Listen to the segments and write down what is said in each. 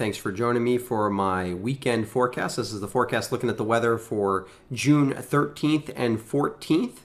Thanks for joining me for my weekend forecast. This is the forecast looking at the weather for June 13th and 14th.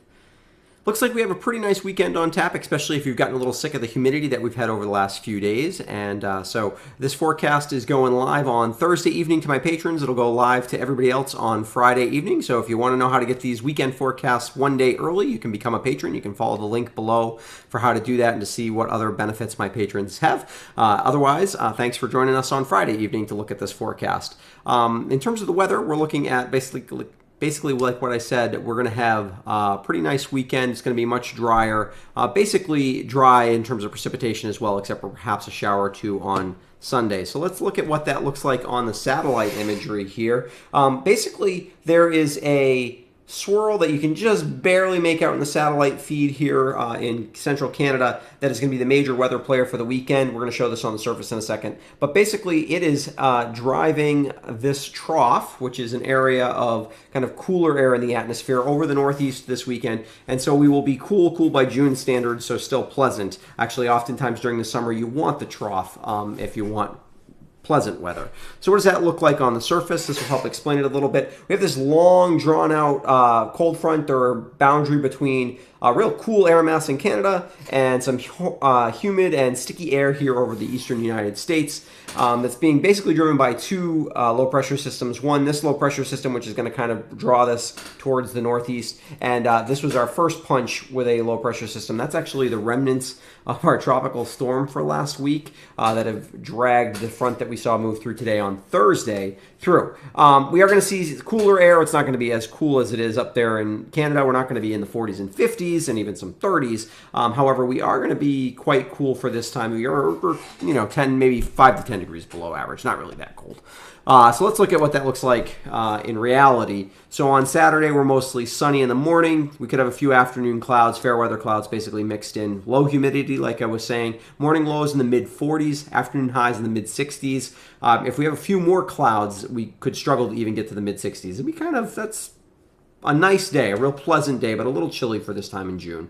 Looks like we have a pretty nice weekend on tap, especially if you've gotten a little sick of the humidity that we've had over the last few days. And so this forecast is going live on Thursday evening to my patrons. It'll go live to everybody else on Friday evening. So if you want to know how to get these weekend forecasts one day early, you can become a patron. You can follow the link below for how to do that and to see what other benefits my patrons have. Otherwise, thanks for joining us on Friday evening to look at this forecast. In terms of the weather, we're looking at basically like what I said, we're going to have a pretty nice weekend. It's going to be much drier, basically dry in terms of precipitation as well, except for perhaps a shower or two on Sunday. So let's look at what that looks like on the satellite imagery here. Basically, there is a swirl that you can just barely make out in the satellite feed here in central Canada that is going to be the major weather player for the weekend. We're going to show this on the surface in a second. But basically, it is driving this trough, which is an area of kind of cooler air in the atmosphere over the northeast this weekend. And so we will be cool by June standards, so still pleasant. Actually, oftentimes during the summer, you want the trough if you want pleasant weather. So what does that look like on the surface? This will help explain it a little bit. We have this long, drawn-out cold front or boundary between real cool air mass in Canada and some humid and sticky air here over the eastern United States. That's being basically driven by two low-pressure systems. One, this low-pressure system, which is going to kind of draw this towards the northeast. And this was our first punch with a low-pressure system. That's actually the remnants of our tropical storm for last week that have dragged the front that we saw move through today on Thursday through. We are going to see cooler air. It's not going to be as cool as it is up there in Canada. We're not going to be in the 40s and 50s and even some 30s. However, we are going to be quite cool for this time of year. We're 10, maybe 5 to 10 degrees below average. Not really that cold. So let's look at what that looks like in reality. So on Saturday, we're mostly sunny in the morning. We could have a few afternoon clouds, fair weather clouds basically mixed in. Low humidity, like I was saying. Morning lows in the mid-40s, afternoon highs in the mid-60s. If we have a few more clouds, we could struggle to even get to the mid-60s. It'd be that's a nice day, a real pleasant day, but a little chilly for this time in June.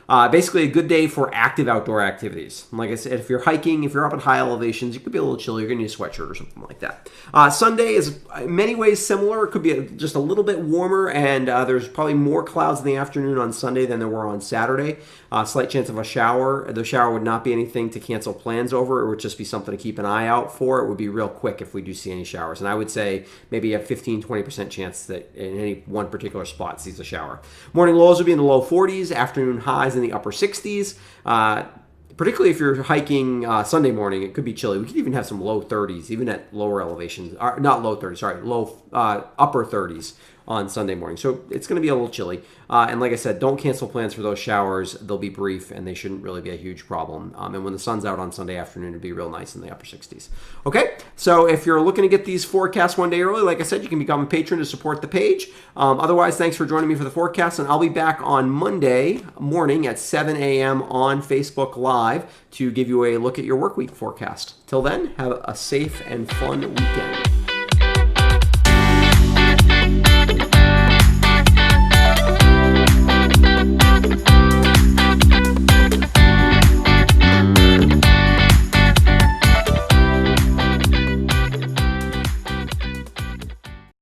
Basically a good day for active outdoor activities. Like I said, if you're hiking, if you're up at high elevations, you could be a little chilly. You're going to need a sweatshirt or something like that. Sunday is in many ways similar. It could be just a little bit warmer, and there's probably more clouds in the afternoon on Sunday than there were on Saturday. Slight chance of a shower. The shower would not be anything to cancel plans over. It would just be something to keep an eye out for. It would be real quick if we do see any showers. And I would say maybe a 15-20% chance that in any one particular spot sees a shower. Morning lows would be in the low 40s, afternoon highs in the upper 60s. Particularly if you're hiking Sunday morning, it could be chilly. We could even have some low 30s, even at lower elevations. Not low 30s, sorry, low upper 30s on Sunday morning. So it's going to be a little chilly. And like I said, don't cancel plans for those showers. They'll be brief, and they shouldn't really be a huge problem. And when the sun's out on Sunday afternoon, it'll be real nice in the upper 60s. Okay, so if you're looking to get these forecasts one day early, like I said, you can become a patron to support the page. Otherwise, thanks for joining me for the forecast, and I'll be back on Monday morning at 7 a.m. on Facebook Live to give you a look at your work week forecast. Till then, have a safe and fun weekend.